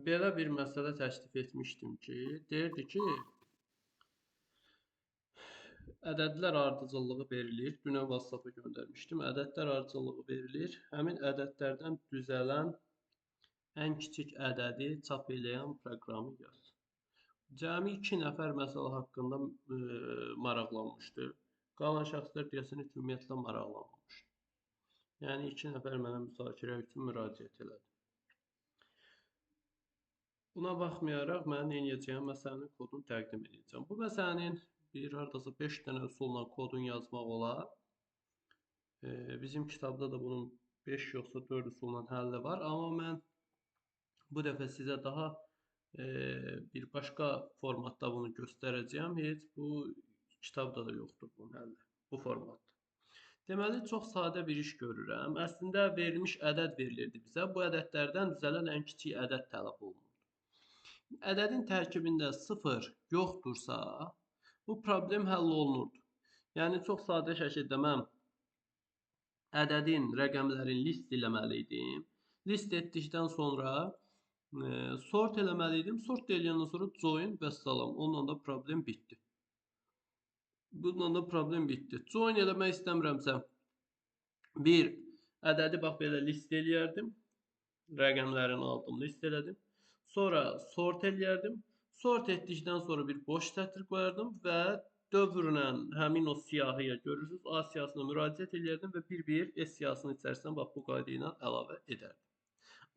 Belə bir məsələ təklif etmişdim ki, deyirdi ki, ədədlər ardıcıllığı verilir. Dünən WhatsApp-a göndərmişdim. Ədədlər ardıcıllığı verilir. Həmin ədədlərdən düzələn ən kiçik ədədi çap eləyən proqramı yaz. Cəmi 2 nəfər məsələ haqqında maraqlanmışdı. Qalan şəxslər deyəsən ki, ümumiyyətlə maraqlanmamışdı. Yəni 2 nəfər mənə müzakirə üçün müraciət elədi. Buna baxmayaraq mən nə edəcəyəm? Məsələnin kodunu təqdim edəcəm. Bu məsələnin hardasa 5 dənə üsulla kodunu yazmaq olar. Bizim kitabda da bunun 5 yoxsa 4 üsulla həlli var. Amma mən bu dəfə sizə daha bir başqa formatda bunu göstərəcəyəm. Heç bu kitabda da yoxdur bunun həlli. Bu formatda. Deməli, çox sadə bir iş görürəm. Əslində verilmiş ədəd verilirdi bizə. Bu ədədlərdən düzələn ən kiçik ədəd tələb olunur. Ədədin tərkibində 0 yoxdursa, bu problem həll olunurdu. Yəni, çox sadə şəkildə mən ədədin, rəqəmlərin list eləməli idim. List etdikdən sonra sort eləməli idim. Sort eləyəndən sonra join və salam. Onunla da problem bitdi. Bununla da problem bitdi. Join eləmək istəmirəmsə, bir ədədi bax belə list eləyərdim. Rəqəmlərini aldım, list elədim. Sonra sort eləyərdim. Sort etdikdən sonra bir boş sətr qoyardım və dövrlə həmin o siyahıya görürsünüz, A siyahısına müraciət eləyərdim və bir-bir S siyahısının içərisinə bax bu qayda ilə əlavə edərdim.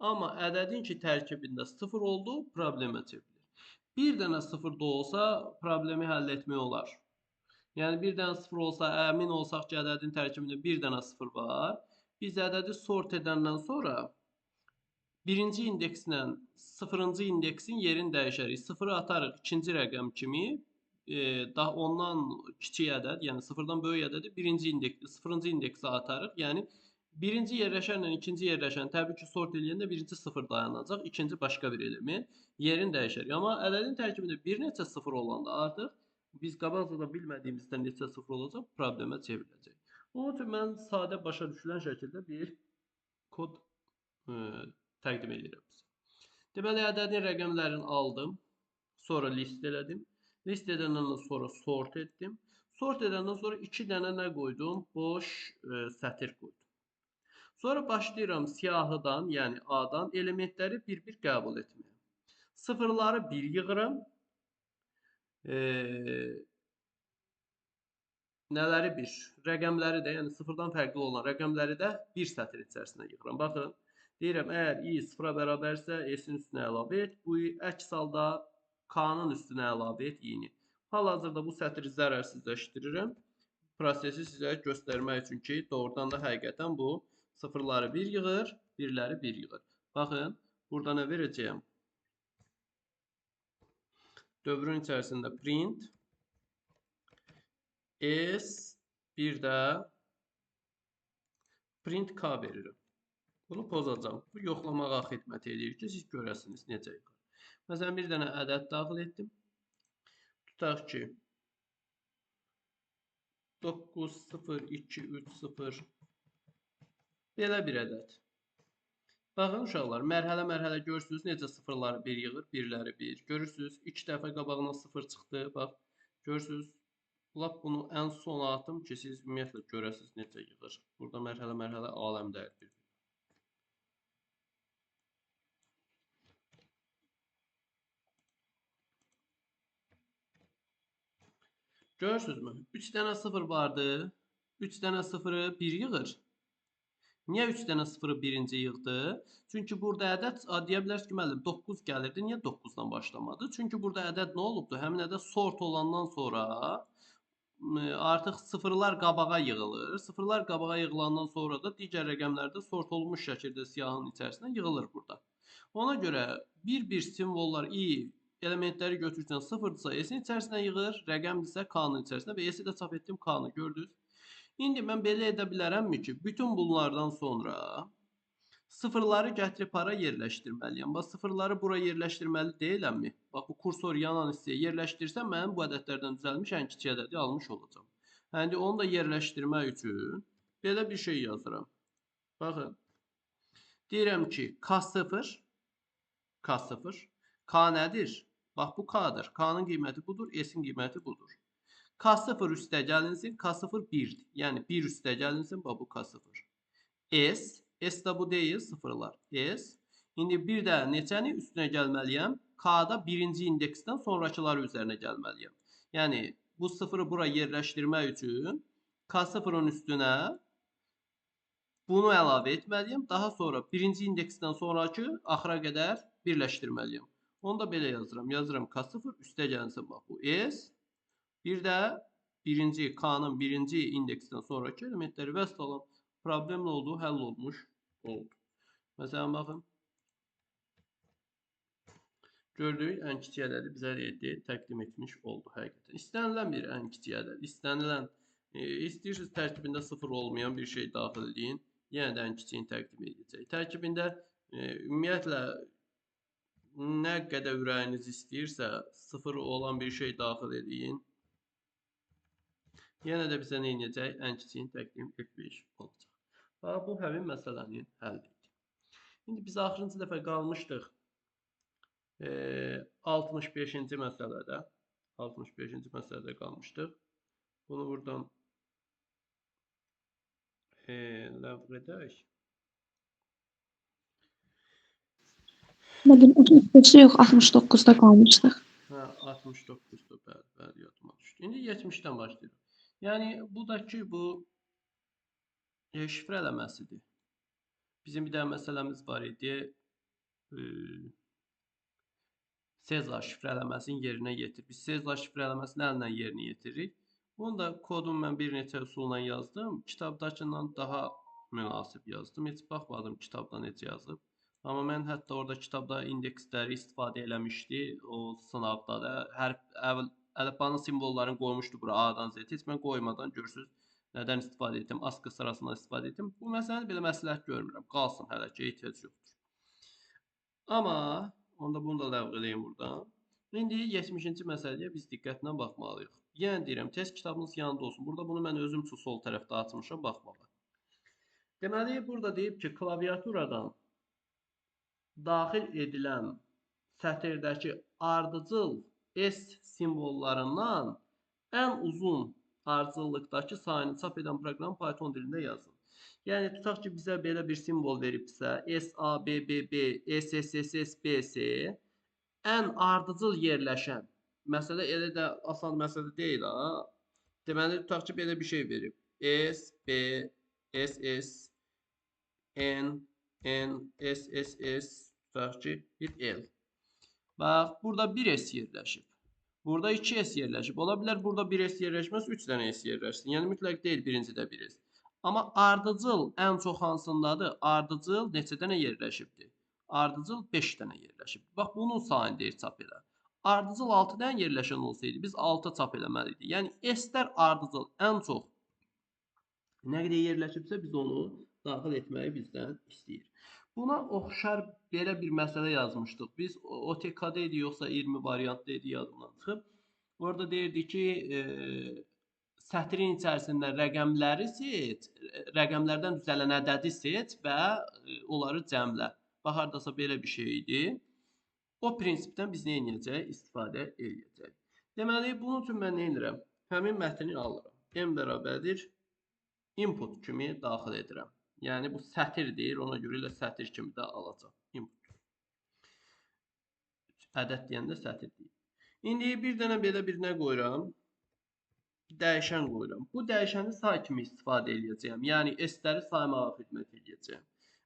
Amma ədədin ki tərkibində 0 oldu, problemə çevrilir. Bir dənə 0 da olsa problemi həll etmək olar. Yəni bir dənə 0 olsa, əmin olsaq ki ədədin tərkibində bir dənə 0 var. Biz ədədi sort edəndən sonra birinci indekslə sıfırıncı indeksin yerini dəyişərik. Sıfırı atarıq ikinci rəqəm kimi. Daha ondan kiçik ədəd, yəni sıfırdan böyük ədədi sıfırıncı indeksə atarıq. Yəni birinci yerləşənlə ikinci yerləşən təbii ki sort eləyəndə birinci sıfır dayanacaq, ikinci başqa bir element. Yerini dəyişərik. Amma ədədin tərkibində bir neçə sıfır olanda artıq biz qabaqcadan bilmədiyimizdən neçə sıfır olacaq, problemə çevriləcək. Onun üçün mən sadə başa düşülən şəkildə bir kod təqdim edirəm sizə. Deməli, ədədin rəqəmlərini aldım. Sonra list elədim. List edəndən sonra sort etdim. Sort edəndən sonra 2 dənə nə qoydum? Boş sətir qoydum. Sonra başlayıram siyahıdan, yəni A-dan elementləri bir-bir qəbul etməyə. Sıfırları bir yığıram. Nələri bir? Rəqəmləri də, yəni sıfırdan fərqli olan rəqəmləri də bir sətr içərisinə yığıram. Baxın. Deyirəm, əgər i sıfıra bərabərsə, s-in üstünə əlavə et. Bu əks halda k-nın üstünə əlavə et i-ni. Hal-hazırda bu sətri zərərsizləşdirirəm. Prosesi sizə göstərmək üçün ki, doğrudan da həqiqətən bu sıfırları bir yığır, birləri bir yığır. Baxın, burada nə verəcəyəm? Dövrün içərisində print s bir də print k verirəm. Bunu pozacağım. Bu yoxlamağa xidmət edir ki, siz görəsiniz necə yığır. Məsələn, bir dənə ədəd daxil etdim. Tutaq ki, 90230 belə bir ədəd. Baxın uşaqlar, mərhələ-mərhələ görürsünüz necə sıfırları bir yığır, birləri bir. Görürsünüz, 2 dəfə qabağına 0 çıxdı. Bax, görürsünüz. Lap bunu ən sona atım ki, siz ümumiyyətlə görəsiniz necə yığır. Burada mərhələ-mərhələ aləmdəyir bir. Görürsünüzmü? 3 dənə 0 vardı. 3 dənə 0-ı 1 yığır. Niyə 3 dənə 0-ı birinci yığdı? Çünki burada ədəd, deyə bilərsiniz ki, müəllim 9 gəlirdi. Niyə 9-dan başlamadı? Çünki burada ədəd nə olubdu? Həmin ədəd sort olandan sonra artıq sıfırlar qabağa yığılır. Sıfırlar qabağa yığılandan sonra da digər rəqəmlər də sort olunmuş şəkildə siyahının içərisinə yığılır burada. Ona görə bir-bir simvollar i elementləri götürürsən sıfırdırsa s-in içərisinə yığır, rəqəmdirsə k-nın içərisinə və s-i də çap etdim k-nı gördünüz. İndi mən belə edə bilərəmmi ki, bütün bunlardan sonra sıfırları gətirib hara yerləşdirməliyəm? Bax, sıfırları bura yerləşdirməli deyiləmmi? Bax, bu kursor yanan hissəyə yerləşdirsəm, mənim bu ədədlərdən düzəlmiş ən kiçik ədədi almış olacağım. Yəni, onu da yerləşdirmək üçün belə bir şey yazıram. Baxın, deyirəm ki, k0 K0. K nədir? Bax, bu K'dır. K'nın qiyməti budur, S'in qiyməti budur. K0 üstə gəlinsin, K0 1'dir. Yəni 1 üstə gəlinsin, bax bu K0. S də bu deyil, sıfırlar. S. İndi bir də neçəni üstünə gəlməliyəm? K-da birinci indeksdən sonrakıları üzərinə gəlməliyəm. Yəni bu sıfırı bura yerləşdirmək üçün K0'un üstünə bunu əlavə etməliyəm. Daha sonra birinci indeksdən sonraki axıra qədər birləşdirməliyəm. Onu da belə yazıram. Yazıram K0 üstə gəlsin, bax bu S. Bir də birinci K'nın birinci indeksdən sonraki elementləri vəssalam. Problem nə oldu? Həll olmuş oldu. Məsələn, baxın. Gördük, ən kiçik ədədi bizə təqdim etmiş oldu həqiqətən. İstənilən bir ən kiçik ədəd, istənilən, istəyirsiniz tərkibində 0 olmayan bir şey daxil edin. Yenə də ən kiçiyini təqdim edəcək. Tərkibində ümumiyyətlə nə qədər ürəyiniz istəyirsə 0 olan bir şey daxil edin. Yenə də bizə nə edəcək? Ən kiçiyini təqdim etmiş olacaq. Bax, bu həmin məsələnin həllidir. İndi biz axırıncı dəfə qalmışdıq 65-ci məsələdə. 65-ci məsələdə qalmışdıq. Bunu buradan ləğv edək. Mənim 65-də yox, 69-da qalmışdıq. Hə, 69-da, bəli, yadıma düşdü. İndi 70-dən başlayırıq. Yəni, buradakı bu şifrə eləməsidir. Bizim bir dənə məsələmiz var idi. Sezar şifrələməsinin yerinə yetir. Biz Sezar şifrələməsini əllə yerinə yetiririk. Bunu da kodunu mən bir neçə üsulla yazdım. Kitabdakından daha münasib yazdım. Heç baxmadım kitabda necə yazıb. Amma mən hətta orada kitabda indeksləri istifadə eləmişdi. O sınavda da hər əlifbanın simvollarını qoymuşdu bura A-dan Z. Heç mən qoymadan görürsüz nədən istifadə etdim? Askı sırasından istifadə etdim. Bu məsələni belə məsləhət görmürəm. Qalsın hələ ki, ehtiyac yoxdur. Amma onda bunu da ləğv edeyim buradan. İndi 70-ci məsələyə biz diqqətlə baxmalıyıq. Yenə deyirəm, test kitabınız yanında olsun. Burada bunu mən özüm üçün sol tərəfdə açmışam, baxmağa. Deməli, burada deyib ki, klaviaturadan daxil edilən sətirdəki ardıcıl S simvollarından ən uzun ardıcıllıqdakı sayını çap edən proqram Python dilində yazın. Yəni, tutaq ki, bizə belə bir simvol veribsə, S, A, B, B, B, S, S, S, S, B, S, ən ardıcıl yerləşən, məsələ elə də asan məsələ deyil, ha. Deməli, tutaq ki, belə bir şey verib. S, B, S, S, N, N, S, S, S, tutaq ki, bir L. Bax, burada 1 S yerləşib. Burada 2 S yerləşib. Ola bilər, burada 1 S yerləşməz, 3 dənə S yerləşsin. Yəni, mütləq deyil, birincidə 1 S. Amma ardıcıl ən çox hansındadır? Ardıcıl neçə dənə yerləşibdir? Ardıcıl 5 dənə yerləşib. Bax, bunun sayını deyir çap elə. Ardıcıl 6 dənə yerləşən olsaydı, biz 6 çap eləməliydik. Yəni, S-lər ardıcıl ən çox nə qədər yerləşibsə, biz onu daxil etməyi bizdən istəyir. Buna oxşar belə bir məsələ yazmışdıq. Biz OTK-da idi, yoxsa 20 variantda idi, yadımdan çıxıb. Orada deyirdi ki, sətrin içərisində rəqəmləri seç, rəqəmlərdən düzələn ədədi seç və onları cəmlə. Bax, haradasa belə bir şey idi. O prinsipdən biz nə edəcəyik? İstifadə edəcəyik. Deməli, bunun üçün mən nə edirəm? Həmin mətni alıram. M bərabərdir input kimi daxil edirəm. Yəni, bu sətir deyir, ona görə ilə sətir kimi də alacaq. Input. Ədəd deyəndə sətir deyir. İndi bir dənə belə bir nə qoyuram? Dəyişən qoyuram. Bu dəyişəni say kimi istifadə edəcəyəm. Yəni, S-ləri saymağa xidmət edəcəyəm.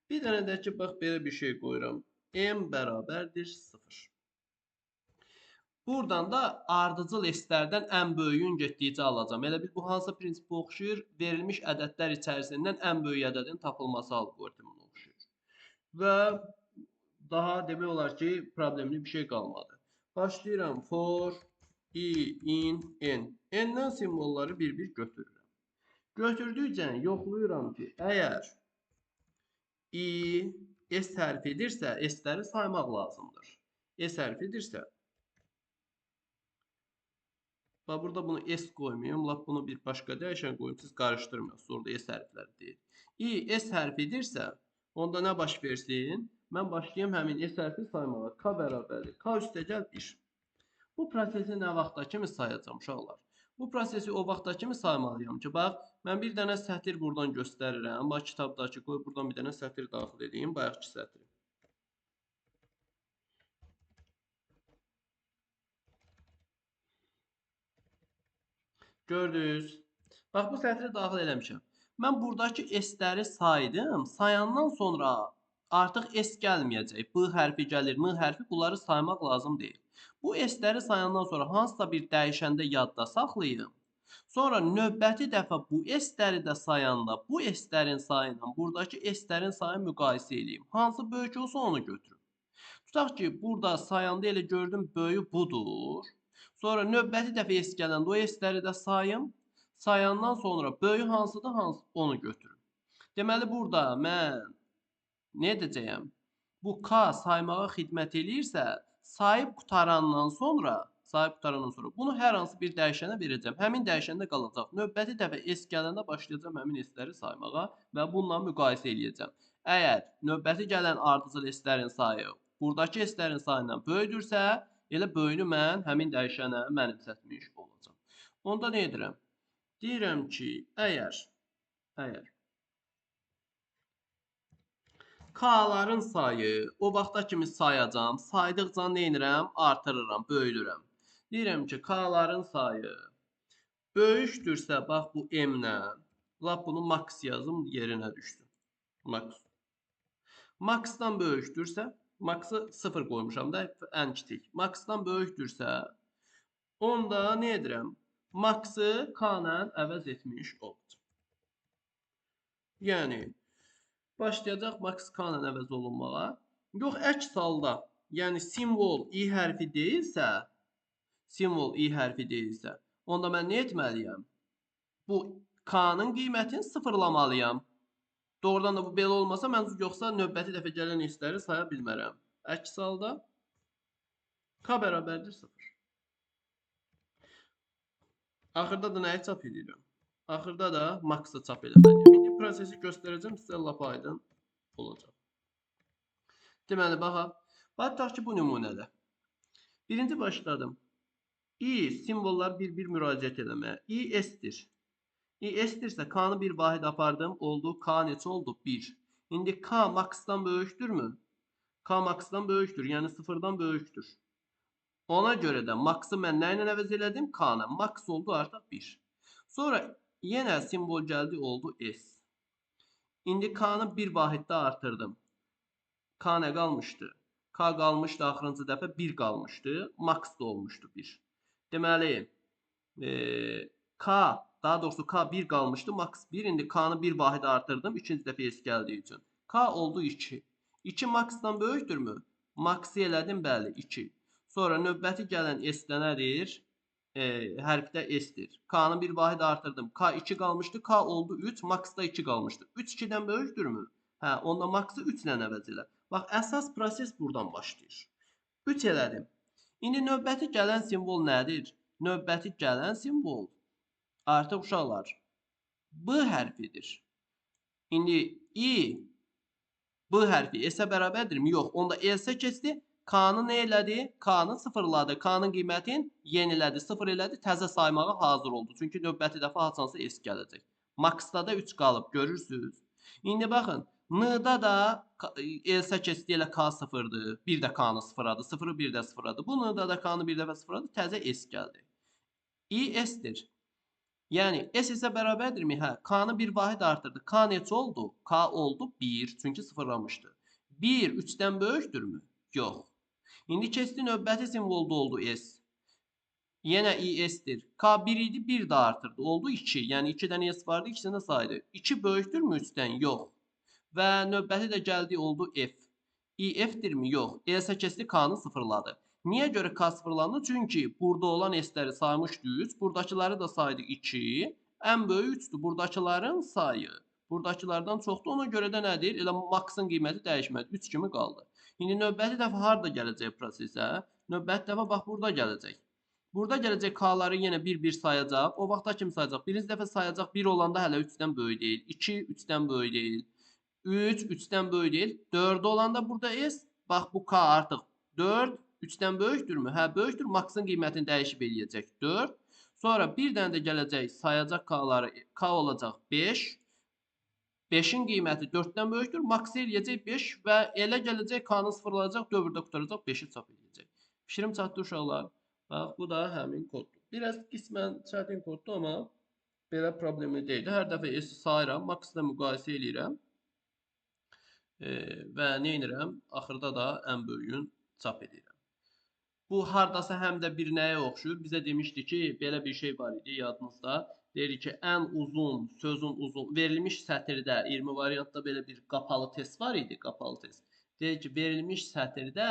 Bir dənə də ki, bax, belə bir şey qoyuram. M bərabərdir 0. Buradan da ardıcıl S-lərdən ən böyüyün getdikcə alacağım. Elə bil, bu hansı prinsipə oxşuyur? Verilmiş ədədlər içərisindən ən böyük ədədin tapılması alqoritminə oxşuyur. Və daha demək olar ki, problemli bir şey qalmadı. Başlayıram. For I in N. N-dən simvolları bir-bir götürürəm. Götürdükcə yoxluyuram ki, əgər I S hərfidirsə, S-ləri saymaq lazımdır. S hərfidirsə, bax, burada bunu S qoymayım. Lap bunu bir başqa dəyişən qoyum. Siz qarışdırmayasınız. Orada S hərfləri deyil. I S hərfidirsə, onda nə baş versin? Mən başlayım həmin S hərfi saymağa. K bərabərdir. K üstə gəl 1. Bu prosesi nə vaxta kimi sayacağım uşaqlar? Bu prosesi o vaxta kimi saymalıyam ki, bax, mən bir dənə sətir buradan göstərirəm. Bax, kitabdakı qoy buradan bir dənə sətir daxil edeyim, bayaqki sətri. Gördünüz? Bax, bu sətri daxil eləmişəm. Mən buradakı S-ləri saydım. Sayandan sonra artıq S gəlməyəcək. B hərfi gəlir, M hərfi. Bunları saymaq lazım deyil. Bu S-ləri sayandan sonra hansısa bir dəyişəndə yadda saxlayın. Sonra növbəti dəfə bu S-ləri də sayanda bu S-lərin sayı ilə buradakı S-lərin sayı müqayisə edeyim. Hansı böyük olsa onu götürün. Tutaq ki, burada sayanda elə gördüm böyüyü budur. Sonra növbəti dəfə S gələndə o S-ləri də sayım. Sayandan sonra böyük hansıdır, onu götürün. Deməli, burada mən nə edəcəyəm? Bu K saymağa xidmət eləyirsə, sayıb qutarandan sonra bunu hər hansı bir dəyişənə verəcəm. Həmin dəyişəndə qalacaq. Növbəti dəfə S gələndə başlayacağım həmin S-ləri saymağa və bununla müqayisə eləyəcəm. Əgər növbəti gələn ardıcıl S-lərin sayı buradakı S-lərin sayından böyüdürsə, elə böyüyünü mən həmin dəyişənə mənimsətmiş olacağam. Onda nə edirəm? Deyirəm ki, əgər K-ların sayı o vaxta kimi sayacağam. Saydıqca nə edirəm? Artırıram, böyüdürəm. Deyirəm ki, K-ların sayı böyükdürsə, bax bu M-lə, lap bunu max yazım, yerinə düşsün. Max. Max-dan böyükdürsə, max'ı 0 qoymuşam da, ən kiçik. Max-dan böyükdürsə, onda nə edirəm? Max'ı K-lə əvəz etmiş olacaq. Yəni, başlayacaq max K-lə əvəz olunmağa. Yox, əks halda, yəni simvol I hərfi deyilsə, onda mən nə etməliyəm? Bu K-nın qiymətini sıfırlamalıyam. Doğrudan da bu belə olmasa, mən yoxsa növbəti dəfə gələn S-ləri saya bilmərəm. Əks halda K bərabərdir 0. Axırda da nəyi çap edirəm? Axırda da max-ı çap eləməliyəm. İndi prosesi göstərəcəm, sizə lap aydın olacaq. Deməli, baxaq. Baxaq ki, bu nümunədə. Birinci başladım. I simvollar bir-bir müraciət eləməyə. I S-dir. I S-dirsə, K-nı bir vahid apardım. Oldu. K neçə oldu? 1. İndi K max-dan böyükdürmü? K max-dan böyükdür. Yəni 0-dan böyükdür. Ona görə də max-ı mən nə ilə əvəz elədim? K-nı. Max oldu artıq 1. Sonra yenə simvol gəldi, oldu S. İndi K-nı bir vahiddə artırdım. K nə qalmışdı? K qalmışdı, axırıncı dəfə 1 qalmışdı. Max da olmuşdu 1. Deməli, K, daha doğrusu K 1 qalmışdı, max 1. İndi K-nı bir vahidə artırdım, ikinci dəfə S gəldiyi üçün. K oldu 2. 2 max-dan böyükdürmü? Max-ı elədim, bəli, 2. Sonra növbəti gələn S-də nədir? Hərfdə S-dir. K-nı bir vahid artırdım. K 2 qalmışdı. K oldu 3. Max-da 2 qalmışdı. 3 2-dən böyükdürmü? Hə, onda Max-ı 3 ilə əvəz elə. Bax, əsas proses buradan başlayır. 3 elədim. İndi növbəti gələn simvol nədir? Növbəti gələn simvol artıq uşaqlar B hərfidir. İndi I B hərfi S-ə bərabərdirmi? Yox. Onda S-ə keçdi. K-nı nə elədi? K-nı sıfırladı. K-nın qiymətini yenilədi, sıfır elədi, təzə saymağa hazır oldu. Çünki növbəti dəfə haçansa S gələcək. Max-da da 3 qalıb, görürsünüz. İndi baxın, N-da da S-ə keçdi, elə K sıfırdır. Bir də K-nı sıfırladı, sıfırı bir də sıfırladı. Bu N-da da K-nı bir dəfə sıfırladı, təzə S gəldi. I S-dir. Yəni S isə bərabərdirmi? Hə, K-nı bir vahid artırdı. K neçə oldu? K oldu 1, çünki sıfırlamışdı. 1 3-dən böyükdürmü? Yox. İndi keçdi növbəti simvolda oldu S. Yenə I S-dir. K 1 idi, 1 də artırdı. Oldu 2. Yəni 2 dənə S vardı, ikisini də saydı. 2 böyükdürmü 3-dən? Yox. Və növbəti də gəldi, oldu F. I F-dirmi? Yox. S-ə keçdi, K-nı sıfırladı. Niyə görə K sıfırlandı? Çünki burada olan S-ləri saymışdı 3. Buradakıları da saydı 2. Ən böyük 3'dür. Buradakıların sayı. Buradakılardan çoxdur. Ona görə də nədir? Elə max-ın qiyməti dəyişmədi. 3 kimi qaldı. İndi növbəti dəfə harada gələcək prosesə? Növbəti dəfə bax burada gələcək. Burada gələcək K-ları yenə bir-bir sayacaq. O vaxta kimi sayacaq. Birinci dəfə sayacaq 1 olanda hələ 3-dən böyük deyil. 2 3-dən böyük deyil. 3 3'dən böyük deyil. 4 olanda burada s. Bax bu k artıq 4 3'dən böyükdürmü? Hə, böyükdür. Maksin qiymətini dəyişib eləyəcək 4. Sonra bir dənə də gələcək sayacaq k-ları. K olacaq 5. 5'in qiyməti 4'dən böyükdür. Max eləyəcək 5 və elə gələcək k-nı sıfırlayacaq, dövrdə qutaracaq, 5'i çap eləyəcək. Fikrim çatdı uşaqlar. Bax, bu da həmin koddur. Biraz qismən çətin koddur, amma belə problemi deyil. Hər dəfə s sayıram, max-la müqayisə eləyirəm. Və nə edirəm? Axırda da ən böyüyün çap edirəm. Bu hardasa həm də bir nəyə oxşuyur? Bizə demişdi ki, belə bir şey var idi yadınızda. Deyir ki, ən uzun, sözün uzun, verilmiş sətirdə 20 variantda belə bir qapalı test var idi, qapalı test. Deyir ki, verilmiş sətirdə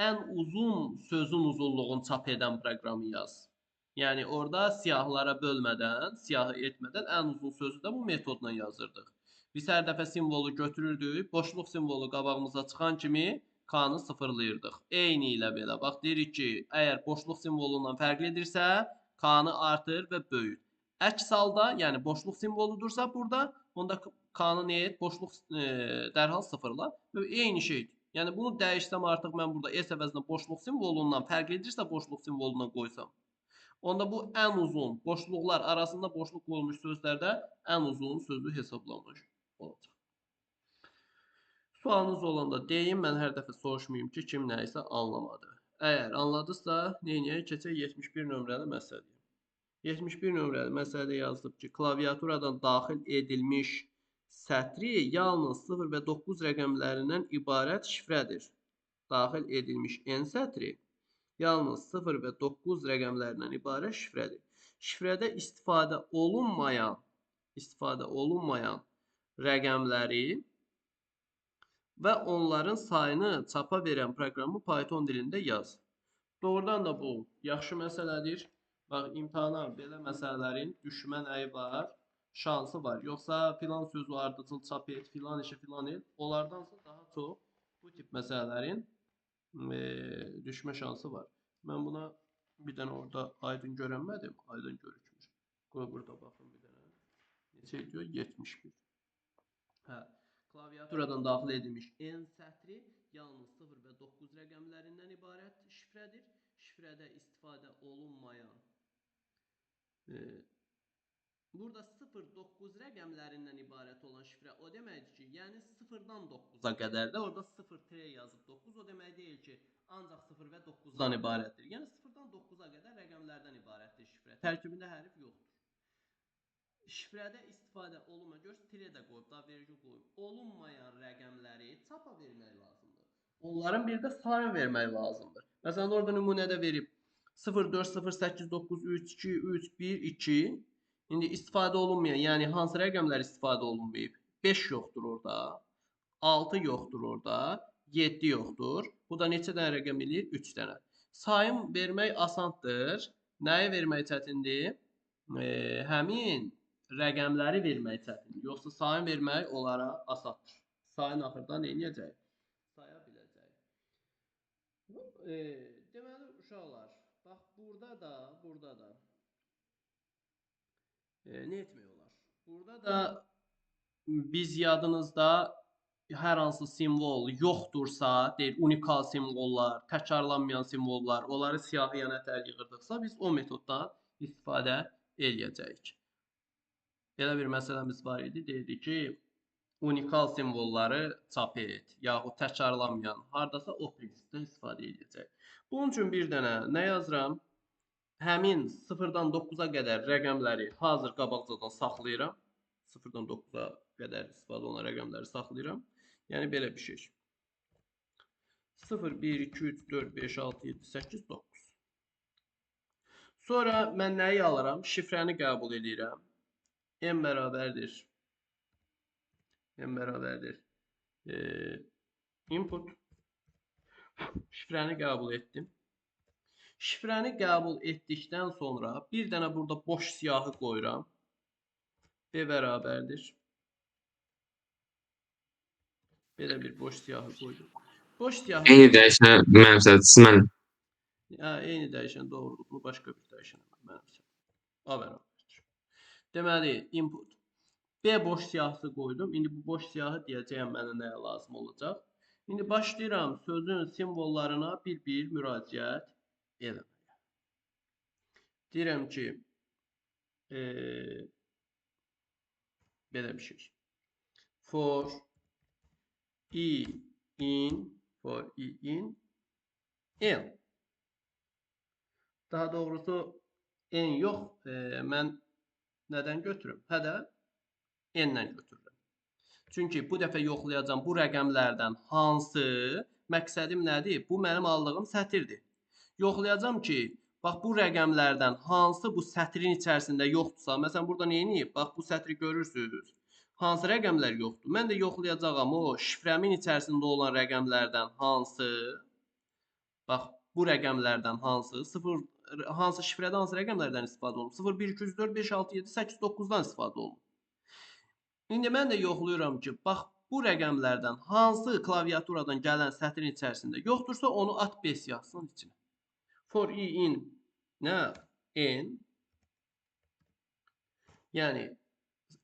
ən uzun sözün uzunluğunu çap edən proqramı yaz. Yəni orada siyahılara bölmədən, siyahı etmədən ən uzun sözü də bu metodla yazırdıq. Biz hər dəfə simvolu götürürdük, boşluq simvolu qabağımıza çıxan kimi k-nı sıfırlayırdıq. Eyni ilə belə. Bax, deyirik ki, əgər boşluq simvolundan fərqlidirsə, k-nı artır və böyüt. Əks halda, yəni boşluq simvoludursa burada, onda k-nı nə et? Boşluq dərhal sıfırla və eyni şeydir. Yəni bunu dəyişsəm artıq mən burada s əvəzinə boşluq simvolundan fərqlidirsə boşluq simvolundan qoysam. Onda bu ən uzun boşluqlar arasında boşluq qoyulmuş sözlərdə ən uzun sözü hesablamış olacaq. Sualınız olanda deyin, mən hər dəfə soruşmayayım ki, kim nəyisə anlamadı. Əgər anladısa, neyinəyə keçək 71 nömrəli məsələyə. 71 nömrəli məsələdə yazılıb ki, klaviaturadan daxil edilmiş sətri yalnız 0 və 9 rəqəmlərindən ibarət şifrədir. Daxil edilmiş n sətri yalnız 0 və 9 rəqəmlərindən ibarət şifrədir. Şifrədə istifadə olunmayan rəqəmləri və onların sayını çapa verən proqramı Python dilində yaz. Doğrudan da bu yaxşı məsələdir. Bax, imtahana belə məsələlərin düşmə nəyi var? Şansı var. Yoxsa filan sözü ardıcıl çap et, filan işi filan et. Onlardansa daha çox bu tip məsələlərin düşmə şansı var. Mən buna bir dənə orada aydın görənmədim. Aydın görükmür. Qoy burada baxın bir dənə. Neçə diyor? 71. Hə. Klaviaturadan daxil edilmiş n sətri yalnız 0 və 9 rəqəmlərindən ibarət şifrədir. Şifrədə istifadə olunmayan burada 0-9 rəqəmlərindən ibarət olan şifrə o deməkdir ki, yəni 0-dan 9-a qədər də orada 0 yazıb 9 o demək deyil ki, ancaq 0 və 9-dan ibarətdir. Yəni 0-dan 9-a qədər rəqəmlərdən ibarətdir şifrə. Tərkibində hərf yoxdur. Şifrədə istifadə olunmayan, görürsünüz, tire də qoyub, da vergül qoyub. Olunmayan rəqəmləri çapa vermək lazımdır. Onların bir də sayı vermək lazımdır. Məsələn, orada nümunədə verib 0, 4, 0, 8, 9, 3, 2, 3, 1, 2. İndi istifadə olunmayan, yəni hansı rəqəmlər istifadə olunmayıb? 5 yoxdur orada, 6 yoxdur orada, 7 yoxdur. Bu da neçə dənə rəqəm eləyir? 3 dənə. Sayım vermək asandır. Nəyi vermək çətindir? Həmin rəqəmləri vermək çətindir. Yoxsa sayın vermək onlara asandır. Sayın axırda nə edəcək? Saya biləcək. Deməli uşaqlar, bax burada da nə etmək olar? Burada da biz yadınızda hər hansı simvol yoxdursa, deyir unikal simvollar, təkrarlanmayan simvollar, onları siyahıya nətər yığırdıqsa biz o metoddan istifadə eləyəcəyik. Belə bir məsələmiz var idi. Deyirdi ki, unikal simvolları çap et, yaxud təkrarlanmayan, hardasa o prinsipdən istifadə edəcək. Bunun üçün bir dənə nə yazıram? Həmin 0-dan 9-a qədər rəqəmləri hazır qabaqcadan saxlayıram. 0-dan 9-a qədər istifadə olunan rəqəmləri saxlayıram. Yəni belə bir şey. 0, 1, 2, 3, 4, 5, 6, 7, 8, 9. Sonra mən nəyi alıram? Şifrəni qəbul edirəm. n bərabərdir input. Şifrəni qəbul etdim. Şifrəni qəbul etdikdən sonra bir dənə burada boş siyahı qoyuram. B bərabərdir. Belə bir boş siyahı qoydum. Boş siyahı... Eyni dəyişənə mənimsədiniz mənim. Eyni dəyişən doğrudur. Bu başqa bir dəyişən mənimsədim. A bərabərdir. Deməli, input. B boş siyahısı qoydum. İndi bu boş siyahı deyəcəyəm mənə nəyə lazım olacaq. İndi başlayıram sözün simvollarına bir-bir müraciət eləməyə. Deyirəm ki, belə bir şey. For i in n. Daha doğrusu n yox, mən nədən götürüm? Hədə n-dən götürürəm. Çünki bu dəfə yoxlayacağım bu rəqəmlərdən hansı, məqsədim nədir? Bu mənim aldığım sətirdir. Yoxlayacağım ki, bax bu rəqəmlərdən hansı bu sətrin içərisində yoxdursa, məsələn burada neyini? Bax bu sətri görürsünüz. Hansı rəqəmlər yoxdur? Mən də yoxlayacağam o şifrəmin içərisində olan rəqəmlərdən hansı, bax bu rəqəmlərdən hansı, hansı şifrədə hansı rəqəmlərdən istifadə olunur? 0, 1, 2, 3, 4, 5, 6, 7, 8, 9-dan istifadə olunur. İndi mən də yoxlayıram ki, bax bu rəqəmlərdən hansı klaviaturadan gələn sətrin içərisində yoxdursa, onu at 5 yazsın içinə. For i in nə? N. Yəni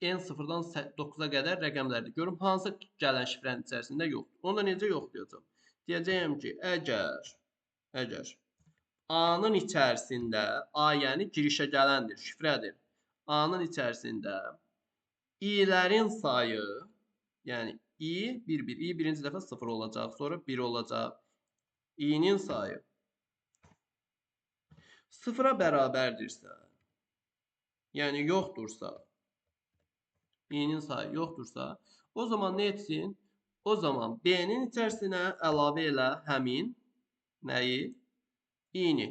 n 0-dan 9-a qədər rəqəmlərdir. Görüm hansı gələn şifrənin içərisində yoxdur. Onu da necə yoxlayacağım? Deyəcəyəm ki, əgər A-nın içərisində, A yəni girişə gələndir, şifrədir. A-nın içərisində i-lərin sayı, yəni i 1, 1, i birinci dəfə 0 olacaq, sonra 1 olacaq. i-nin sayı 0-a bərabərdirsə, yəni yoxdursa, i-nin sayı yoxdursa, o zaman nə etsin? O zaman b-nin içərisinə əlavə elə həmin nəyi? i-ni.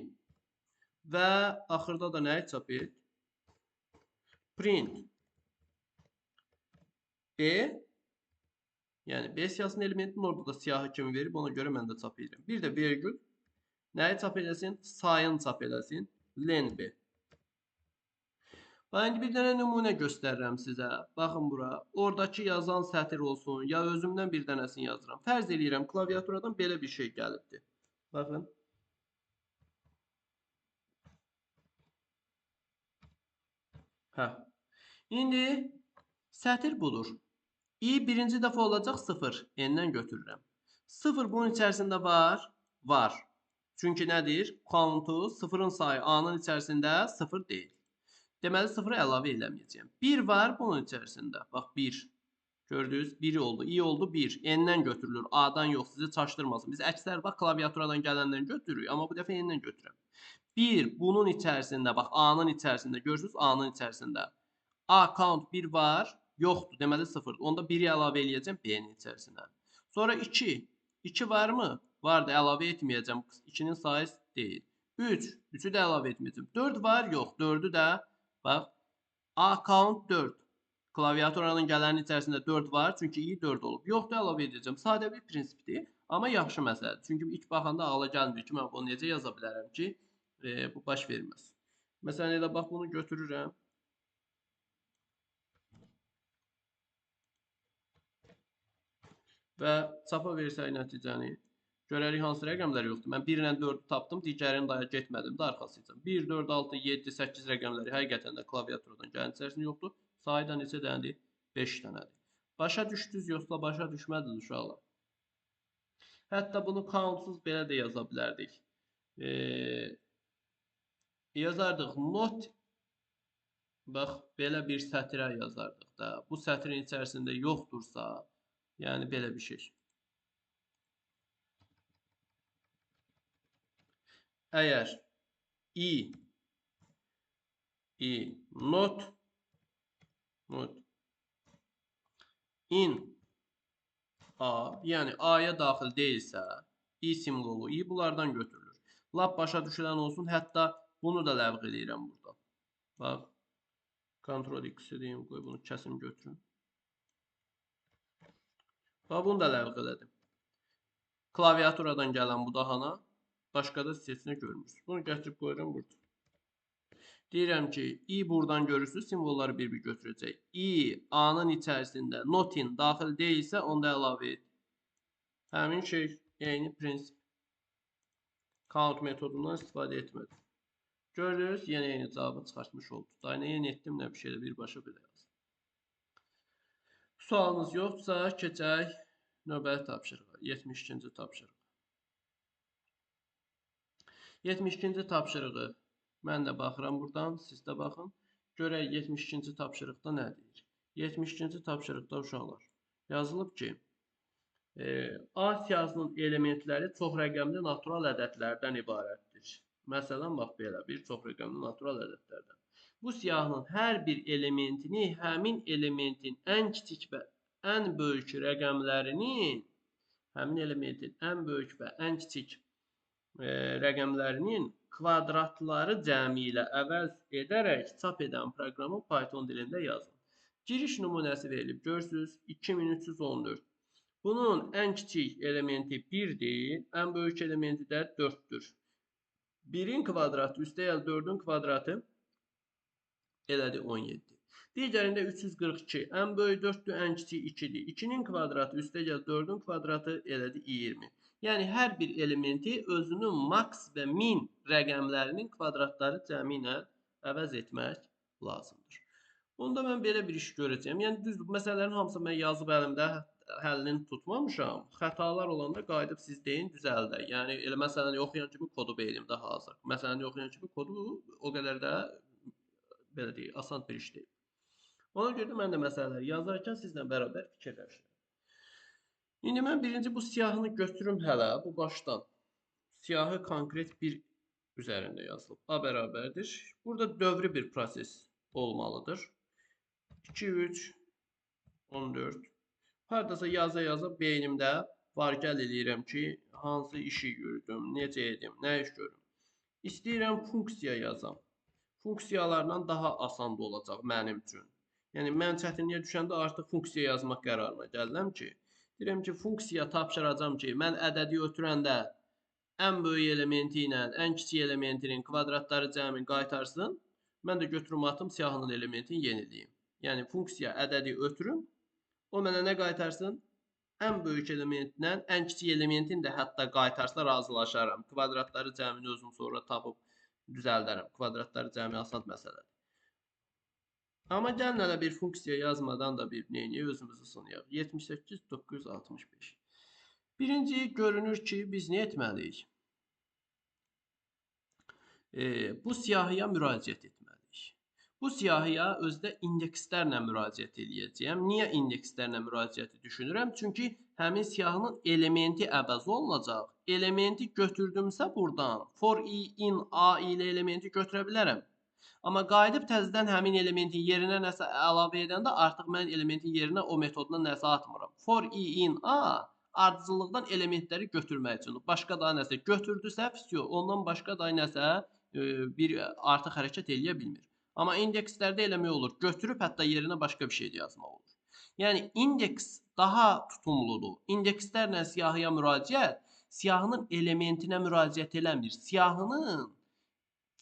Və axırda da nəyi çap et? Print B, yəni B siyahısının elementinin orada da siyahı kimi verib, ona görə mən də çap edirəm. Bir də vergül nəyi çap eləsin? Sayını çap eləsin. Len B. Bax, indi bir dənə nümunə göstərirəm sizə. Baxın bura. Oradakı yazan sətir olsun, ya özümdən bir dənəsini yazıram. Fərz eləyirəm, klaviaturadan belə bir şey gəlibdir. Baxın. Hə. İndi sətir budur. i birinci dəfə olacaq 0. N-dən götürürəm. 0 bunun içərisində var? Var. Çünki nədir? Countu 0-ın sayı A-nın içərisində 0 deyil. Deməli 0-ı əlavə eləməyəcəyəm. 1 var bunun içərisində. Bax 1. Gördünüz? 1 oldu. i oldu 1. N-dən götürülür. A-dan yox. Sizi çaşdırmasın. Biz əksər bax klaviaturadan gələndən götürürük. Amma bu dəfə N-dən götürürəm. 1 bunun içərisində. Bax A-nın içərisində. Görürsünüz? A-nın içərisində. A count 1 var. Yoxdur. Deməli 0. Onda 1-i əlavə eləyəcəm B-nin içərisinə. Sonra 2. 2 varmı? Vardı. Əlavə etməyəcəm. 2-nin sayı deyil. 3. 3-ü də əlavə etməyəcəm. 4 var? Yox. 4-ü də bax. A count 4. Klaviaturanın gələnin içərisində 4 var. Çünki i 4 olub. Yoxdur. Əlavə edəcəm. Sadə bir prinsipdir. Amma yaxşı məsələdir. Çünki ilk baxanda ağla gəlmir ki, mən bunu necə yaza bilərəm ki, bu baş verməz. Məsələn, elə bax bunu götürürəm. Və çapa versək nəticəni. Görərik hansı rəqəmlər yoxdur. Mən 1 ilə 4-ü tapdım, digərini daha getmədim də arxasıca. 1, 4, 6, 7, 8 rəqəmləri həqiqətən də klaviaturadan gələn içərisində yoxdur. Sayı da neçə dənədir? 5 dənədir. Başa düşdünüz yoxsa başa düşmədiniz uşaqlar? Hətta bunu countsuz belə də yaza bilərdik. Yazardıq not, bax belə bir sətrə yazardıq da. Bu sətrin içərisində yoxdursa, yəni belə bir şey. Əgər i not in A, yəni A-ya daxil deyilsə, i simvolu, i bunlardan götürülür. Lap başa düşülən olsun, hətta bunu da ləğv eləyirəm burada. Bax, Ctrl X deyim, qoy bunu kəsim götürün. Bax, bunu da ləğv elədim. Klaviaturadan gələn bu dahana, başqa da seçini görmürsünüz. Bunu gətirib qoyuram burada. Deyirəm ki, i buradan görürsünüz, simvolları bir-bir götürəcək. I, A-nın içərisində notin daxil deyilsə, onda əlavə et. Həmin şey, eyni prinsip. Count metodundan istifadə etmədim. Gördünüz, yenə eyni cavabı çıxartmış oldu. Daha nə yeni etdim, nə bir şeylə birbaşa belə yazdım. Sualınız yoxdursa, keçək növbəti tapşırığa, 72-ci tapşırıq. 72-ci tapşırığı mən də baxıram buradan, siz də baxın. Görək 72-ci tapşırıqda nə deyir? 72-ci tapşırıqda uşaqlar yazılıb ki, A siyahısının elementləri çox rəqəmli natural ədədlərdən ibarətdir. Məsələn, bax belə, bir çox rəqəmli natural ədədlərdən. Bu siyahının hər bir elementini həmin elementin ən kiçik və ən böyük rəqəmlərinin, həmin elementin ən böyük və ən kiçik rəqəmlərinin kvadratları cəmi ilə əvəz edərək çap edən proqramı Python dilində yazın. Giriş nümunəsi verilib. Görürsünüz, 2314. Bunun ən kiçik elementi 1-dir, ən böyük elementi də 4-dür. 1-in kvadratı üstəgəl 4-ün kvadratı elədir 17. Digərində 342, ən böyük 4-dür, ən kiçik 2-dir. 2-nin kvadratı üstəgəl 4-ün kvadratı elədir 20. Yəni, hər bir elementi özünün max və min rəqəmlərinin kvadratları cəmi ilə əvəz etmək lazımdır. Onda mən belə bir iş görəcəyəm. Yəni, düzdür, məsələlərin hamısı mən yazıb əlimdə həllini tutmamışam. Xətalar olanda qayıdıb siz deyin, düzəldək. Yəni, elə məsələni oxuyan kimi kodu beynimdə hazır. Məsələni oxuyan kimi kodu o qədər də belə deyək, asan bir iş deyil. Ona görə də mən də məsələləri yazarkən sizlə bərabər fikirləşirəm. İndi mən birinci bu siyahını götürüm hələ bu başdan. Siyahı konkret bir üzərində yazılıb. A bərabərdir. Burada dövrü bir proses olmalıdır. 2, 3, 14. Haradasa yaza-yaza beynimdə var gəl eləyirəm ki, hansı işi yürüdüm, necə edim, nə iş görüm. İstəyirəm funksiya yazam. Funksiyalarla daha asan da olacaq mənim üçün. Yəni, mən çətinliyə düşəndə artıq funksiya yazmaq qərarına gəldim ki, deyirəm ki, funksiya tapşıracam ki, mən ədədi ötürəndə ən böyük elementi ilə ən kiçik elementinin kvadratları cəmi qaytarsın. Mən də götürüm atım siyahının elementini yeniləyim. Yəni, funksiya ədədi ötürüm. O mənə nə qaytarsın? Ən böyük elementindən ən kiçik elementin də hətta qaytarsa razılaşaram. Kvadratları cəmini özüm sonra tapıb düzəldərəm. Kvadratları cəmi asad məsələdir. Amma gəlin hələ bir funksiya yazmadan da bir neyini özümüzü sınayaq. 78, 965. Birinci görünür ki, biz nə etməliyik? Bu siyahıya müraciət etməliyik. Bu siyahıya özdə indekslərlə müraciət edəcəyəm. Niyə indekslərlə müraciəti düşünürəm? Çünki həmin siyahının elementi əvəz olunacaq. Elementi götürdümsə buradan for i in a ilə elementi götürə bilərəm. Amma qayıdıb təzədən həmin elementin yerinə nəsə əlavə edəndə artıq mən elementin yerinə o metodla nəsə atmıram. For i in a ardıcıllıqdan elementləri götürmək üçün. Başqa da nəsə götürdüsə, ondan başqa da nəsə bir artıq hərəkət eləyə bilmir. Amma indekslərdə eləmək olur. Götürüb hətta yerinə başqa bir şey yazmaq olur. Yəni, indeks daha tutumludur. İndekslərlə siyahıya müraciət, siyahının elementinə müraciət eləmir. Siyahının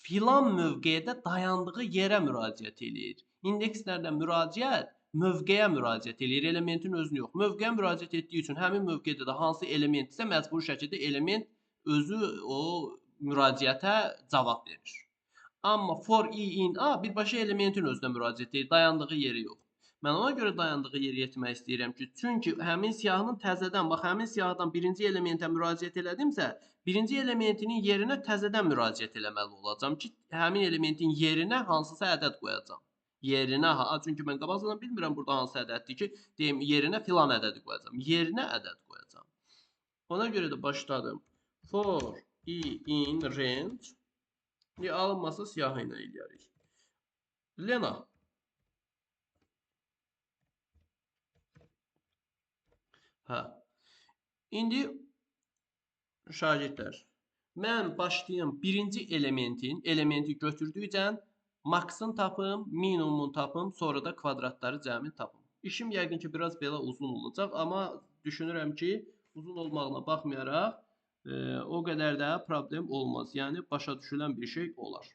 filan mövqedə dayandığı yerə müraciət eləyir. İndekslərlə müraciət mövqeyə müraciət eləyir, elementin özünü yox. Mövqeyə müraciət etdiyi üçün həmin mövqedə də hansı elementdirsə məcburi şəkildə element özü o müraciətə cavab verir. Amma for i in a birbaşa elementin özünə müraciət edir, dayandığı yeri yox. Mən ona görə dayandığı yeri etmək istəyirəm ki, çünki həmin siyahının təzədən, bax, həmin siyahıdan birinci elementə müraciət elədimsə, birinci elementinin yerinə təzədən müraciət eləməli olacam ki, həmin elementin yerinə hansısa ədəd qoyacam. Yerinə, çünki mən qabaqcadan bilmirəm burada hansı ədəddir ki, deyim, yerinə filan ədədi qoyacam. Yerinə ədəd qoyacam. Ona görə də başladım. For i in range alınmasa siyahı ilə eləyərik. Lena. İndi şagirdlər, mən başlayım birinci elementi götürdükcə maksın tapım, minimumunu tapım, sonra da kvadratları cəmi tapım. İşim yəqin ki, biraz belə uzun olacaq, amma düşünürəm ki, uzun olmağına baxmayaraq, o qədər də problem olmaz. Yəni, başa düşülən bir şey olar.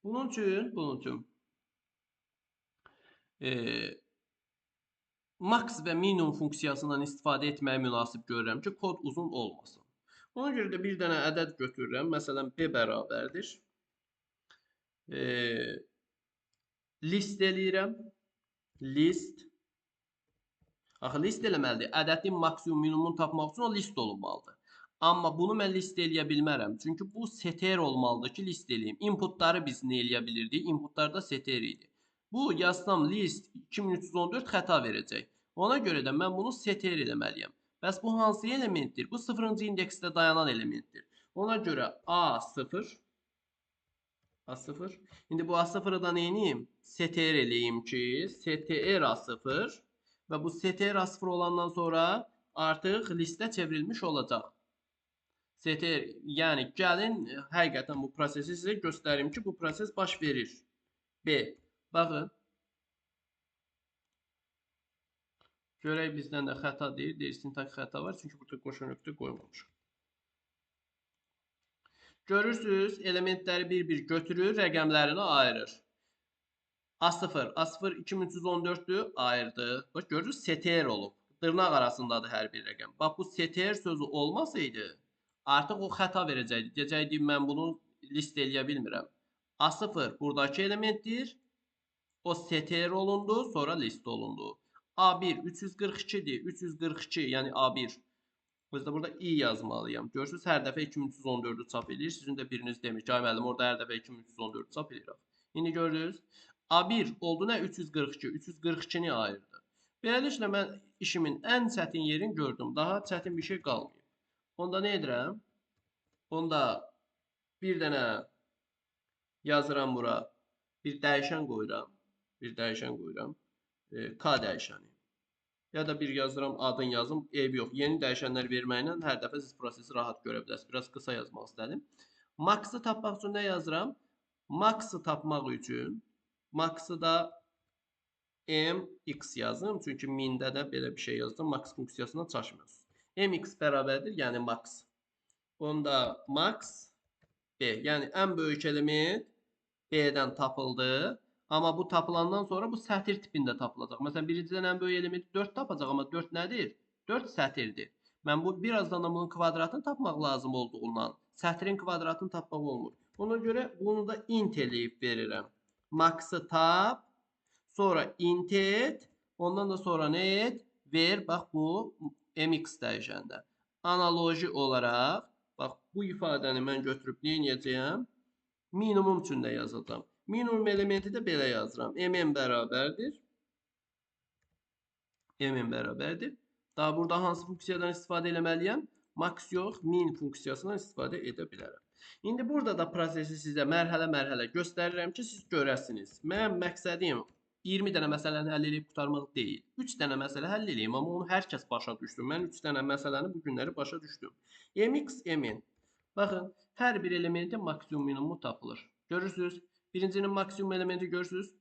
Bunun üçün max və minimum funksiyasından istifadə etməyi münasib görürəm ki, kod uzun olmasın. Ona görə də bir dənə ədəd götürürəm. Məsələn, b bərabərdir. List eləyirəm. List Axı list eləməlidir. Ədədin maksimum minimum tapmaq üçün o list olunmalıdır. Amma bunu mən list eləyə bilmərəm. Çünki bu seter olmalıdır ki, list eləyim. Inputları biz nə eləyə bilirdik? Inputlarda seter idi. Bu yazsam list 2314 xəta verəcək. Ona görə də mən bunu seter eləməliyəm. Bəs bu hansı elementdir? Bu 0-cı indeksdə dayanan elementdir. Ona görə A0 A0. İndi bu A0'ı da neyiniyim? Seter eləyim ki, seter A0 və bu seter A0 olandan sonra artıq listə çevrilmiş olacaq. Seter, yəni gəlin həqiqətən bu prosesi sizə göstərim ki, bu proses baş verir. B. Baxın. Görək bizdən də xəta deyir. Deyir, sintak xəta var. Çünki burada qoşa nöqtə qoymamışıq. Görürsünüz, elementləri bir-bir götürür, rəqəmlərini ayırır. A0, A0 2314'dür, ayırdı. Bax, görürsünüz, seter olub. Dırnaq arasındadır hər bir rəqəm. Bax, bu seter sözü olmasaydı, artıq o xəta verəcəkdi. Deyəcəkdi, mən bunu list eləyə bilmirəm. A0 buradakı elementdir. O seter olundu, sonra list olundu. A1 342'dir. 342, yəni A1. O yüzden burada i yazmalıyım. Görürsünüz, hər dəfə 2314'ü çap edir. Sizin də biriniz demiş ki, ay müəllim, orada hər dəfə 2314'ü çap edir. İndi gördünüz. A1 oldu nə? 342. 342'ni ayırdı. Beləliklə mən işimin ən çətin yerini gördüm. Daha çətin bir şey qalmayıb. Onda nə edirəm? Onda bir dənə yazıram bura. Bir dəyişən qoyuram. K dəyişəni. Ya da bir yazıram, adın yazım, eyb yox. Yeni dəyişənlər verməklə hər dəfə siz prosesi rahat görə bilərsiniz. Biraz qısa yazmaq istədim. Max-ı tapmaq üçün nə yazıram? Max-ı tapmaq üçün Max-ı da mx yazım. Çünki mində də belə bir şey yazdım. Max funksiyasından çaşmıyorsunuz. Mx bərabərdir, yəni max. Onda max b. Yəni ən böyük element b-dən tapıldı. Amma bu tapılandan sonra bu sətir tipində tapılacaq. Məsələn, birincidən ən böyük elementi 4 tapacaq, amma 4 nədir? 4 sətirdir. Mən birazdan da bunun kvadratını tapmaq lazım olduğundan sətrin kvadratını tapmaq olmur. Ona görə bunu da int eləyib verirəm. Max-ı tap, sonra int et, ondan da sonra nə et? Ver, bax bu mx dəyişəndə. Analoji olaraq, bax bu ifadəni mən götürüb nə edəcəyəm? Minimum üçün də yazacağam. Minimum elementi də belə yazıram. Mn bərabərdir. Mn bərabərdir. Daha burada hansı funksiyadan istifadə eləməliyəm? Max yox, min funksiyasından istifadə edə bilərəm. İndi burada da prosesi sizə mərhələ-mərhələ göstərirəm ki, siz görəsiniz. Mənim məqsədim 20 dənə məsələni həll edib qurtarmaq deyil. 3 dənə məsələ həll edeyim, amma onu hər kəs başa düşdü. Mən 3 dənə məsələni bu günləri başa düşdüm. Mx, Mn. Baxın, hər bir elementin maksimum minimumu tapılır. Görürsünüz? Birincinin maksimum elementi görürsünüz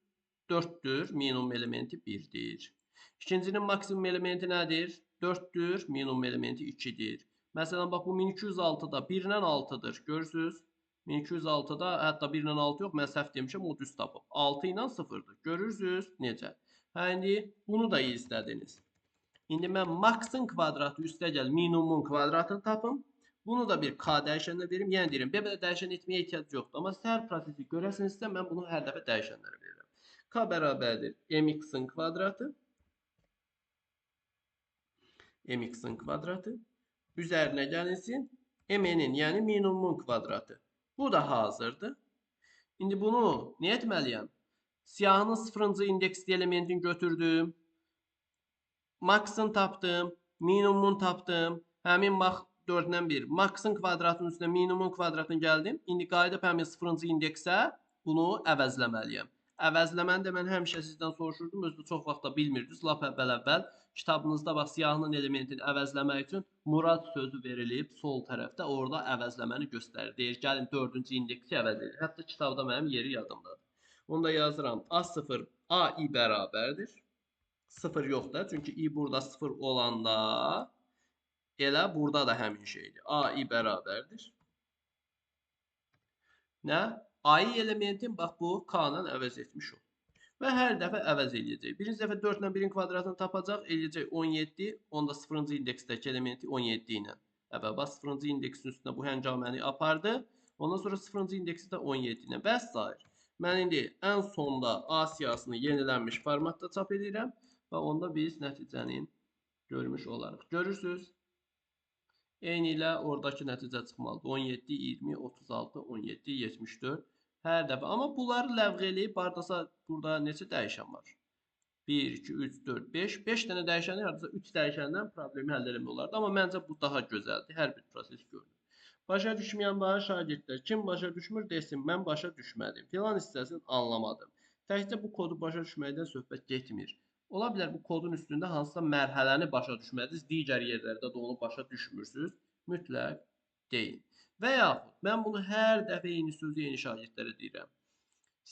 4'tür, minimum elementi 1'dir. İkincinin maksimum elementi nədir? 4'tür, minimum elementi 2'dir. Məsələn, bax bu 1206-da 1-lə 6'dır. Görürsünüz? 1206-da hətta 1-lə 6 yox, mən səhv demişəm, o düz tapıb. 6 ilə 0'dır. Görürsünüz? Necə? Hə, indi bunu da istədiniz. İndi mən max'ın kvadratı üstə gəl minimumun kvadratını tapım. Bunu da bir k dəyişəninə verim. Yəni deyirəm, belə dəyişən etməyə ehtiyac yoxdur. Amma siz hər prosesi görəsinizsə, mən bunu hər dəfə dəyişənlərə verirəm. K bərabərdir mx-in kvadratı. Mx-in kvadratı. Üzərinə gəlinsin. Mn-in, yəni minimumun kvadratı. Bu da hazırdır. İndi bunu nə etməliyəm? Siyahının 0-cı indeksli elementin götürdüm. Max'ın tapdım. Minimumun tapdım. Həmin bax 4-dən 1. Max'ın kvadratının üstünə minimumun kvadratını gəldim. İndi qayıdıb həmin 0-cı indeksə bunu əvəzləməliyəm. Əvəzləməni də mən həmişə sizdən soruşurdum. Özdə çox vaxtda bilmirdiniz. Lap əvvəl kitabınızda bax siyahının elementini əvəzləmək üçün Murad sözü verilib sol tərəfdə. Orada əvəzləməni göstərir. Deyir, gəlin 4-cü indeksi əvəz edin. Hətta kitabda mənim yeri yadımdadır. Onu da yazıram. A0 AI bərabərdir. 0 yox da. Çünki i burada 0 olanda elə burada da həmin şeydir. AI bərabərdir. Nə? AI elementin bax bu k-la əvəz etmiş ol. Və hər dəfə əvəz eləyəcək. Birinci dəfə 4 ilə 1-in kvadratını tapacaq. Eləyəcək 17. Onda 0-cı indeksdəki elementi 17 ilə. Bax 0-cı indeksin üstünə bu həngaməni apardı. Ondan sonra 0-cı indeksi də 17 ilə. Və s. Mən indi ən sonda A siyahısını yenilənmiş formatda çap edirəm. Və onda biz nəticəni görmüş olarıq. Görürsüz? Eyni ilə oradakı nəticə çıxmalıdır. 17, 20, 36, 17, 74. Hər dəfə. Amma bunları ləğv eləyib hardasa burada neçə dəyişən var? 1, 2, 3, 4, 5. 5 dənə dəyişəni hardasa 3 dəyişəndən problemi həll eləmək olardı. Amma məncə bu daha gözəldir. Hər bir proses görünür. Başa düşməyən var şagirdlər. Kim başa düşmür desin, mən başa düşmədim. Filan hissəsini anlamadım. Təkcə bu kodu başa düşməkdən söhbət getmir. Ola bilər bu kodun üstündə hansısa mərhələni başa düşmədiniz, digər yerlərdə də onu başa düşmürsünüz. Mütləq deyin. Və yaxud mən bunu hər dəfə eyni sözü yeni şagirdlərə deyirəm.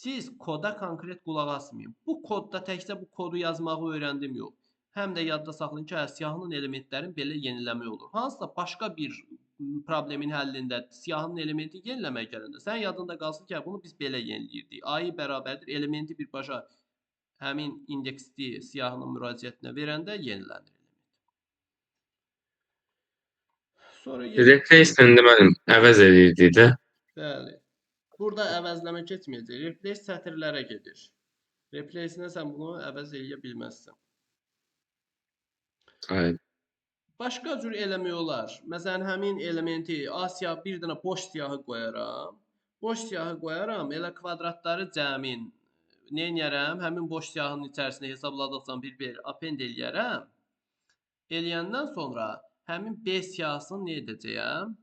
Siz koda konkret qulaq asmayın. Bu kodda təkcə bu kodu yazmağı öyrəndim yox. Həm də yadda saxlayın ki, siyahının elementlərini belə yeniləmək olur. Hansısa başqa bir problemin həllində siyahının elementi yeniləmək gələndə sən yadında qalsın ki, bunu biz belə yeniləyirdik. A-yı bərabərdir elementi birbaşa həmin indeksli siyahının müraciətinə verəndə yenilənir element. Sonra Replace deməlim, əvəz edirdi də. bəli. Burada əvəzləmə keçməyəcək. Replace sətirlərə gedir. Replace-nə sən bunu əvəz eləyə bilməzsən. Aynen. Başqa cür eləmək olar. Məsələn, həmin elementi A siyahı bir dənə boş siyahı qoyaram. Boş siyahı qoyaram, elə kvadratları cəmin nə edərəm? Həmin boş siyahının içərisində hesabladıqca bir append eləyərəm. Eləyəndən sonra həmin B siyahısını nə edəcəyəm?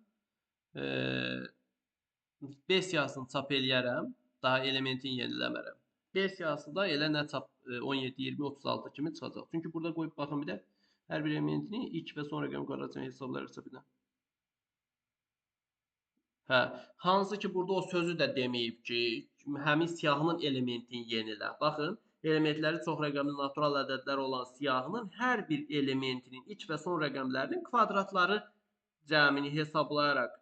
B siyahısını çap eləyərəm. Daha elementin yeniləmərəm. B siyahısı da elə nə çap 17, 20, 36 kimi çıxacaq. Çünki burada qoyub baxın bir də hər bir elementini ilk və son rəqəm quadratikinə hesablayırsa bir də. Hə, hansı ki burada o sözü də deməyib ki, həmin siyahının elementini yenilə. Baxın, elementləri çox rəqəmli natural ədədlər olan siyahının hər bir elementinin ilk və son rəqəmlərinin kvadratları cəmini hesablayaraq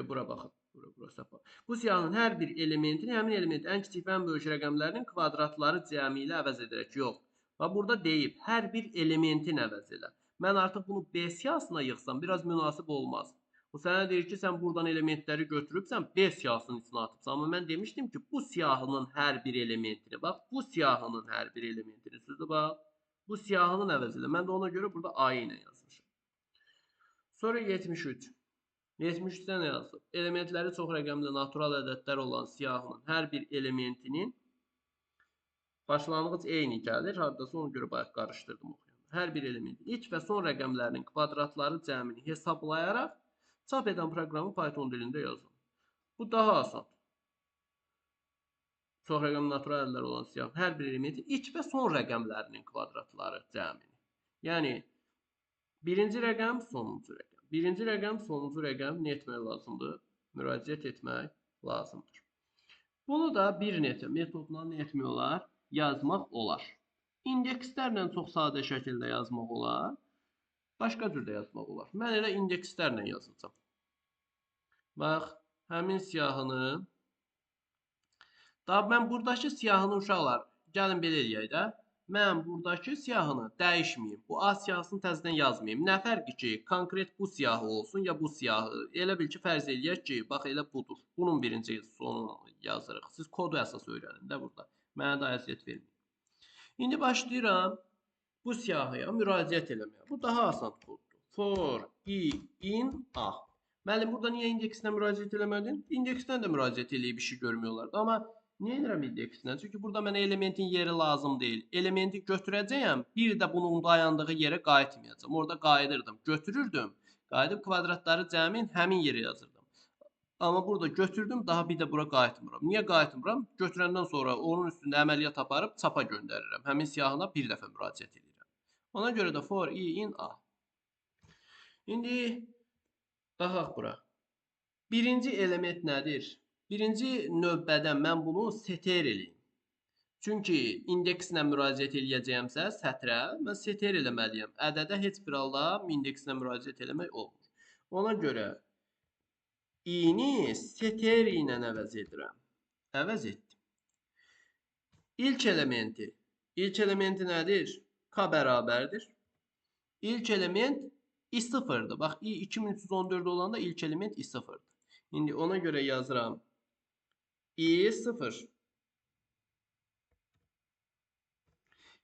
bura baxın. Bura səpa. Bu siyahının hər bir elementini həmin elementin ən kiçik və ən böyük rəqəmlərinin kvadratları cəmi ilə əvəz edərək. Yox. Və burada deyib, hər bir elementin əvəz elə. Mən artıq bunu B siyahısına yığsam, biraz münasib olmaz. Bu sənə deyir ki, sən buradan elementləri götürübsən, B siyahısının içine atıbsan. Amma mən demişdim ki, bu siyahının hər bir elementini, bax, bu siyahının hər bir elementini, sözü bax, bu siyahının əvəz elə. Mən də ona görə burada A ilə yazmışım. Sonra 73. 73-də nə yazıb? Elementləri çox rəqəmli natural ədədlər olan siyahının hər bir elementinin başlanğıc eyni gəlir. Hardasa ona görə bayaq qarışdırdım oxuyanda. Hər bir elementin ilk və son rəqəmlərinin kvadratları cəmini hesablayaraq çap edən proqramı Python dilində yazın. Bu daha asan. Çox rəqəmli natural ədədlər olan siyahının hər bir elementin ilk və son rəqəmlərinin kvadratları cəmini. Yəni birinci rəqəm, sonuncu rəqəm. Birinci rəqəm, sonuncu rəqəm nə etmək lazımdır? Müraciət etmək lazımdır. Bunu da bir neçə metodla nə etmək olar? Yazmaq olar. İndekslərlə çox sadə şəkildə yazmaq olar. Başqa cür də yazmaq olar. Mən elə indekslərlə yazacağam. Bax, həmin siyahını. Daha mən buradakı siyahını uşaqlar, gəlin belə eləyək də. Mən buradakı siyahını dəyişməyim. Bu A siyahısını təzədən yazmayayım. Nə fərqi ki, konkret bu siyahı olsun ya bu siyahı. Elə bil ki, fərz eləyək ki, bax elə budur. Bunun birinci sonunu yazırıq. Siz kodu əsas öyrənin də burada. Mənə də əziyyət verməyin. İndi başlayıram bu siyahıya müraciət eləməyə. Bu daha asan koddur. For I in A. Müəllim, burada niyə indeksinə müraciət eləmədin? İndeksdən də müraciət eləyib işi görmək olardı. Amma niyə edirəm indeksindən? Çünki burada mənə elementin yeri lazım deyil. Elementi götürəcəyəm, bir də bunun dayandığı yerə qayıtmayacağam. Orada qayıdırdım, götürürdüm. Qayıdıb kvadratları cəmin həmin yerə yazırdım. Amma burada götürdüm, daha bir də bura qayıtmıram. Niyə qayıtmıram? Götürəndən sonra onun üstündə əməliyyat aparıb çapa göndərirəm. Həmin siyahına bir dəfə müraciət edirəm. Ona görə də for I in A. İndi baxaq bura. Birinci element nədir? Birinci növbədə mən bunu seter eləyim. Çünki indeksinə müraciət eləyəcəyəmsə sətrə, mən seter eləməliyəm. Ədədə heç bir halda indeksinə müraciət eləmək olmur. Ona görə i-ni seter ilə əvəz edirəm. Əvəz etdim. İlk elementi nədir? K bərabərdir. İlk element i0'dır. Bax, i 2314 olanda ilk element i0'dır. İndi ona görə yazıram. I0.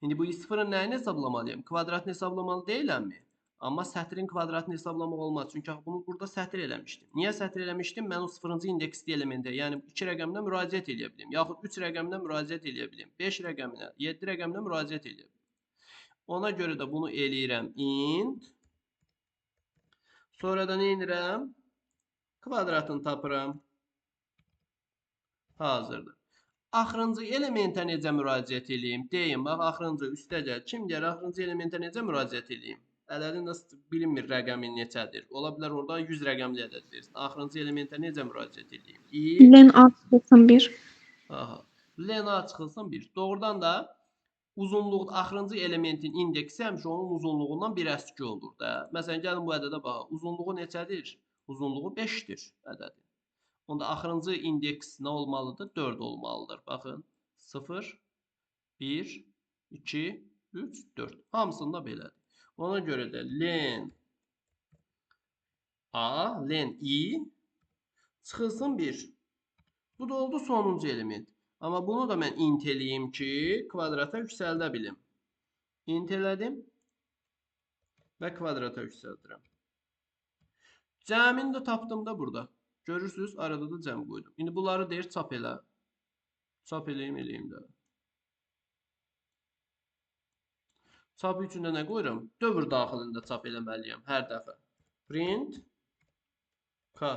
İndi bu sıfırın nəyini hesablamalıyım? Kvadratını hesablamalı deyiləmmi? Amma sətrin kvadratını hesablamaq olmaz. Çünki bunu burada sətr eləmişdim. Niyə sətr eləmişdim? Mən o 0-cı indeksli elementə, yəni 2 rəqəminə müraciət edə bilim. Yaxud 3 rəqəminə müraciət edə bilim. 5 rəqəminə, 7 rəqəminə müraciət edə bilim. Ona görə də bunu eləyirəm int. Sonra da nə edirəm? Kvadratını tapıram. Hazırdır. Axırıncı elementə necə müraciət edeyim? Deyim, bax, axırıncı üstə gəl. Kim gəlir? Axırıncı elementə necə müraciət edeyim? Ədədin nasıl bilinmir rəqəmi neçədir? Ola bilər orada 100 rəqəmli ədəd versin. Axırıncı elementə necə müraciət edeyim? Len A çıxılsın 1. Aha. Len A çıxılsın 1. Doğrudan da uzunluq axırıncı elementin indeksi həmişə onun uzunluğundan bir əski olur da. Məsələn, gəlin bu ədədə baxaq. Uzunluğu neçədir? Uzunluğu 5-dir ədədin. Onda axırıncı indeks nə olmalıdır? 4 olmalıdır. Baxın. 0, 1, 2, 3, 4. Hamısında belədir. Ona görə də len A, len I çıxılsın 1. Bu da oldu sonuncu element. Amma bunu da mən int eləyim ki, kvadrata yüksəldə bilim. Int elədim və kvadrata yüksəldirəm. Cəmini də tapdım da burada. Görürsünüz, arada da cəm qoydum. İndi bunları deyir çap elə. Çap eləyim də. Çap üçün də nə qoyuram? Dövr daxilində çap eləməliyəm hər dəfə. Print K.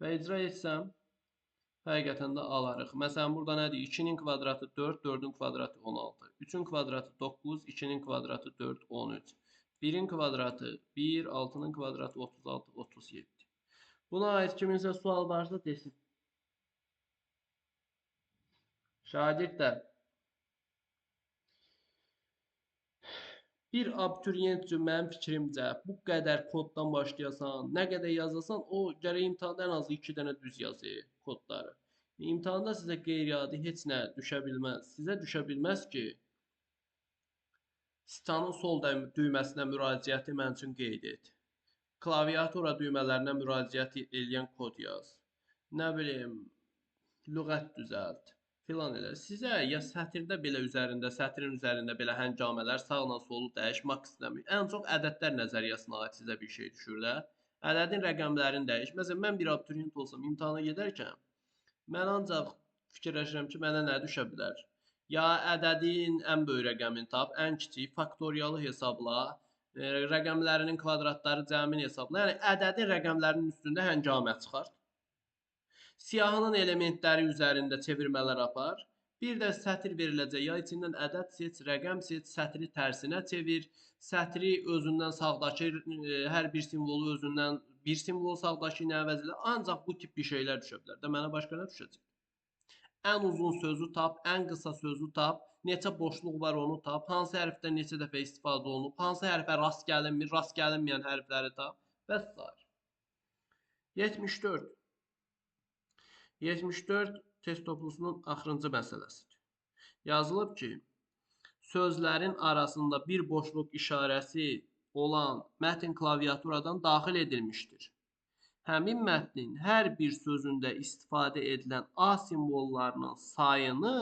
Və icra etsəm, həqiqətən də alarıq. Məsələn, burada nədir? 2-nin kvadratı 4, 4-ün kvadratı 16. 3-ün kvadratı 9, 2-nin kvadratı 4, 13. 1-in kvadratı 1, 6-nın kvadratı 36, 37. Buna ait kiminsə sual varsa desin. Şagirdlər, bir abituriyent üçün mənim fikrimcə bu qədər koddan başlayasan, nə qədər yazasan, o gərək imtahanda ən azı 2 dənə düz yazı kodları. İmtahanda sizə qeyri-adi heç nə düşə bilməz. Sizə düşə bilməz ki, sitanın sol düyməsinə müraciəti mənim üçün qeyd et. Klaviatura düymələrinə müraciət edən kod yaz. Nə bilim, lüğət düzəlt. Filan elə. Sizə ya sətirdə belə üzərində, sətrin üzərində belə həngamələr, sağla solu dəyiş, maks istəmir. Ən çox ədədlər nəzəriyyəsinə aid sizə bir şey düşür də. Ədədin rəqəmlərini dəyiş. Məsələn, mən bir abituriyent olsam, imtahana gedərkən, mən ancaq fikirləşirəm ki, mənə nə düşə bilər? Ya ədədin ən böyük rəqəmini tap, ən kiçik, faktoriyalı hesabla, rəqəmlərinin kvadratları cəmini hesabla. Yəni, ədədin rəqəmlərinin üstündə həngamə çıxart. Siyahının elementləri üzərində çevirmələr apar. Bir də sətr veriləcək. Ya içindən ədəd seç, rəqəm seç, sətri tərsinə çevir. Sətri özündən sağdakı hər bir simvolu özündən bir simvol sağdakı ilə əvəz elə. Ancaq bu tip bir şeylər düşə bilər. Də mənə başqa nə düşəcək? Ən uzun sözü tap, ən qısa sözü tap. Neçə boşluq var onu tap. Hansı hərfdən neçə dəfə istifadə olunub. Hansı hərfə rast gəlinmir, rast gəlinməyən hərfləri tap. Və s. 74. 74 test toplusunun axırıncı məsələsidir. Yazılıb ki, sözlərin arasında bir boşluq işarəsi olan mətn klaviaturadan daxil edilmişdir. Həmin mətnin hər bir sözündə istifadə edilən A simvollarının sayını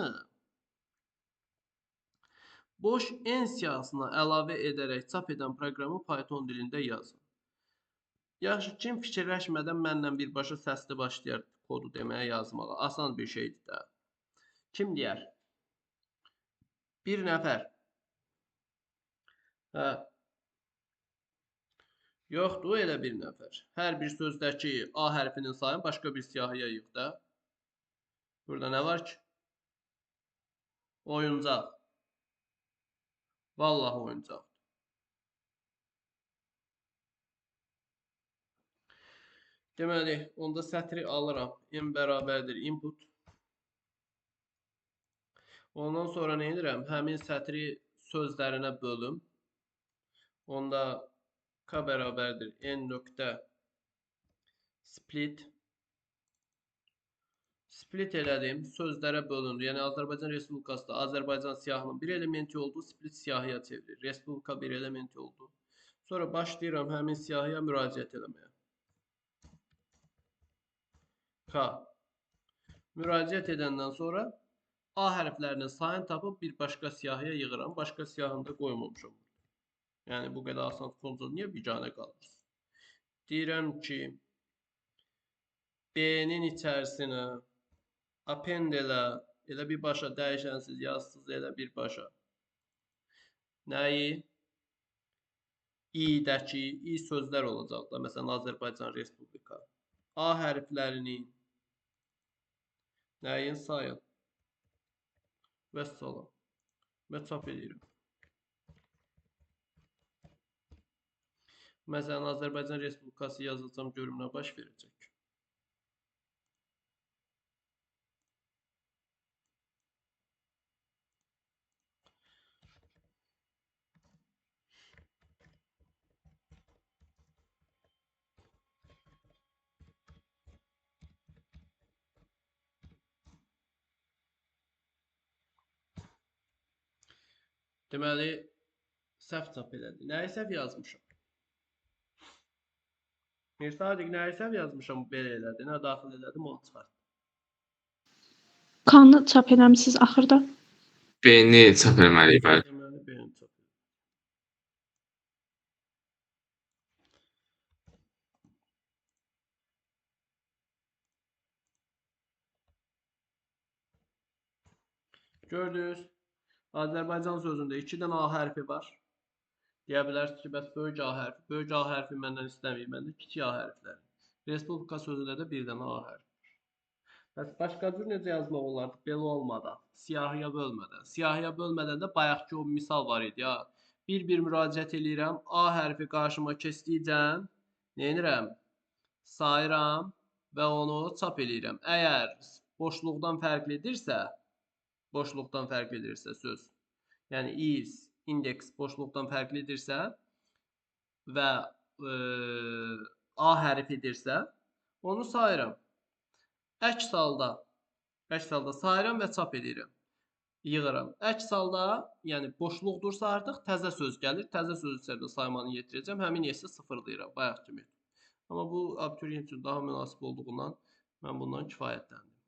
boş N siyahısına əlavə edərək çap edən proqramı Python dilində yazın. Yaxşı, kim fikirləşmədən mənlə birbaşa səsli başlayar kodu deməyə yazmağa. Asan bir şeydir də. Kim deyər? Bir nəfər. Hə. Yoxdur elə bir nəfər. Hər bir sözdəki A hərfinin sayını başqa bir siyahıya yığ da. Burada nə var ki? Oyuncaq. Vallahi oyuncaq. Deməli, onda sətri alıram. M bərabərdir input. Ondan sonra nə edirəm? Həmin sətri sözlərinə bölüm. Onda K bərabərdir N nöqtə split. Split elədim. Sözlərə bölündü. Yəni Azərbaycan Respublikasında Azərbaycan siyahının bir elementi oldu. Split siyahıya çevirir. Respublika bir elementi oldu. Sonra başlayıram həmin siyahıya müraciət eləməyə. K. Müraciət edəndən sonra A hərflərinin sayını tapıb bir başqa siyahıya yığıram. Başqa siyahını da qoymamışam. Yəni bu qədər asan sonuca niyə biganə qalır? Deyirəm ki, B-nin içərisinə append elə bir başa dəyişənsiz yazsız elə bir başa. Nəyi? İ-dəki i sözlər olacaq da. Məsələn, Azərbaycan Respublika. A hərflərinin nəyin sayın? Vəssalam. Və çap edirəm. Məsələn, Azərbaycan Respublikası yazacağım, görüm nə baş verəcək. Deməli, səhv çap elədi. Nəyi səhv yazmışam? Sadiq, nəyi səhv yazmışam? Belə elədi. Nə daxil elədim, onu çıxart. Kanı çap eləmisiniz axırda. B-ni çap etməliyik, bəli. Deməli, B-ni çap elədim. Gördünüz, Azərbaycan sözündə 2 dənə A hərfi var. Deyə bilərsiniz ki, bəs böyük A hərfi. Böyük A hərfi məndən istəmir, məndə kiçik A hərfləri. Respublika sözündə də bir dənə A hərfi. Bəs başqa cür necə yazmaq olardı? Belə olmadan, siyahıya bölmədən. Siyahıya bölmədən də bayaqki o misal var idi ya. Bir-bir müraciət eləyirəm. A hərfi qarşıma keçdikcə nə edirəm? Sayıram və onu çap eləyirəm. Əgər boşluqdan fərqlidirsə söz, yəni indeks boşluqdan fərqlidirsə və A hərfidirsə, onu sayıram. Əks halda sayıram və çap edirəm. Yığıram. Əks halda, yəni boşluqdursa artıq təzə söz gəlir. Təzə söz içəridə saymanı yetirəcəm. Həmin yesi sıfırlayıram bayaq kimi. Amma bu abituriyent üçün daha münasib olduğundan mən bundan kifayətləndim.